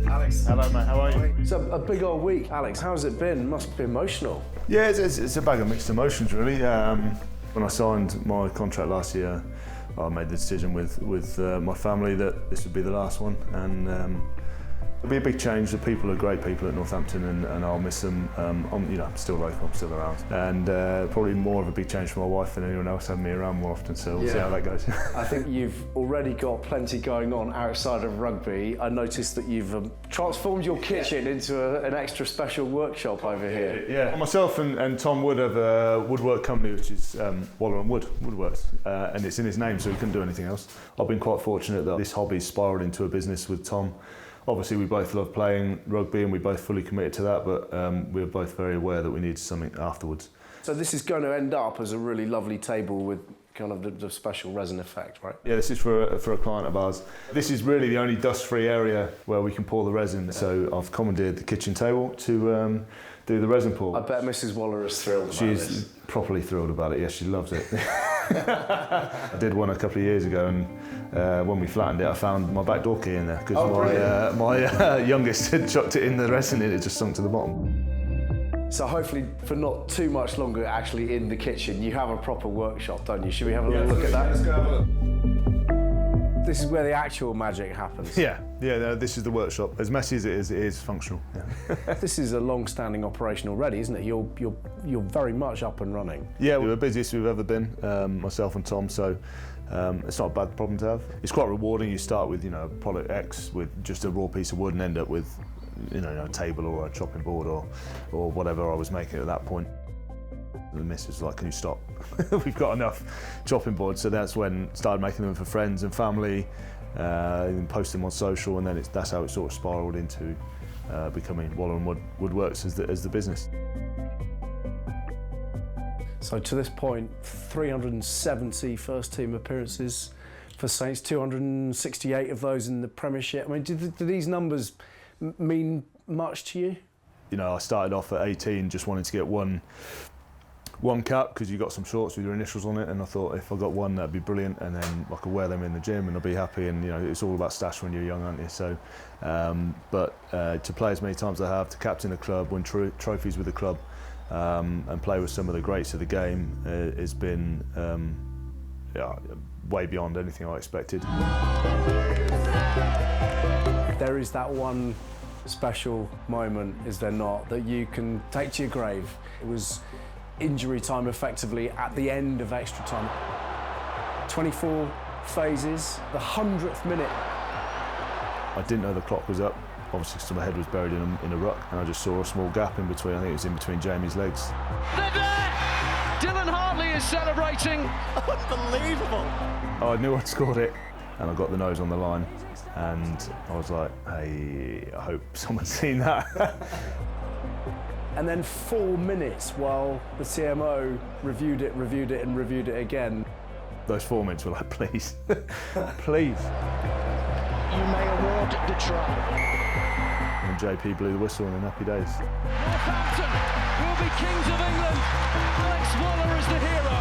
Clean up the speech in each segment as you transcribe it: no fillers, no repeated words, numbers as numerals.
Alex. Hello mate, how are you? It's a big old week. Alex, how's it been? Must be emotional. Yeah, it's a bag of mixed emotions really. When I signed my contract last year, I made the decision with my family that this would be the last one, and it'll be a big change. The people are great people at Northampton, and I'll miss them. I'm still local, I'm still around, and probably more of a big change for my wife than anyone else having me around more often. So we'll see how that goes. I think you've already got plenty going on outside of rugby. I noticed that you've transformed your kitchen into an extra special workshop over here. Yeah, myself and Tom Wood have a woodwork company which is Woodworks, and it's in his name, so he couldn't do anything else. I've been quite fortunate that this hobby spiralled into a business with Tom. Obviously, we both love playing rugby and we both fully committed to that, but we were both very aware that we needed something afterwards. So this is going to end up as a really lovely table with kind of the special resin effect, right? Yeah, this is for a client of ours. This is really the only dust-free area where we can pour the resin, so I've commandeered the kitchen table to do the resin pour. I bet Mrs. Waller is thrilled about She's this. properly thrilled about it, yes, she loves it. I did one a couple of years ago, and when we flattened it, I found my back door key in there because my youngest had chucked it in the resin and it just sunk to the bottom. So hopefully for not too much longer actually in the kitchen, you have a proper workshop, don't you? Should we have a little look at that? Let's go have a look. This is where the actual magic happens. Yeah, this is the workshop. As messy as it is functional. Yeah. This is a long-standing operation already, isn't it? You're very much up and running. Yeah, we're the busiest we've ever been, myself and Tom, so it's not a bad problem to have. It's quite rewarding. You start with, product X with just a raw piece of wood and end up with, a table or a chopping board or whatever I was making at that point. The missus was like, can you stop? We've got enough chopping boards. So that's when I started making them for friends and family, and post them on social, and then that's how it sort of spiralled into becoming Waller and Woodworks as the business. So to this point, 370 first team appearances for Saints, 268 of those in the Premiership. I mean, do these numbers mean much to you? I started off at 18 just wanting to get one cap because you got some shorts with your initials on it, and I thought if I got one that'd be brilliant, and then I could wear them in the gym and I'll be happy. And it's all about stash when you're young, aren't you? So, to play as many as I have, to captain a club, win trophies with the club, and play with some of the greats of the game has been way beyond anything I expected. There is that one special moment, is there not, that you can take to your grave. It was injury time effectively at the end of extra time. 24 phases, the 100th minute. I didn't know the clock was up, obviously because my head was buried in a ruck, and I just saw a small gap in between. I think it was in between Jamie's legs. They're there! Dylan Hartley is celebrating. Unbelievable! I knew I'd scored it, and I got the nose on the line, and I was like, hey, I hope someone's seen that. And then 4 minutes while the CMO reviewed it again. Those 4 minutes were like, please, please. You may award the try. And JP blew the whistle, and happy days. Northampton will be kings of England. Alex Waller is the hero,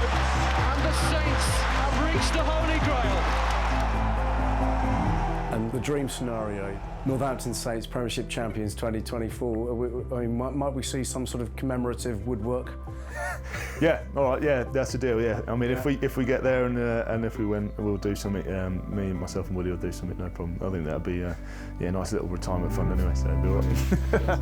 and the Saints have reached the Holy Grail. And the dream scenario, Northampton Saints Premiership champions 2024. Might we see some sort of commemorative woodwork? Yeah, all right, yeah, that's the deal. Yeah, I mean, if we get there and if we win, we'll do something. Me, myself, and Woody will do something. No problem. I think that'd be a nice little retirement fund anyway. So it'd be all right.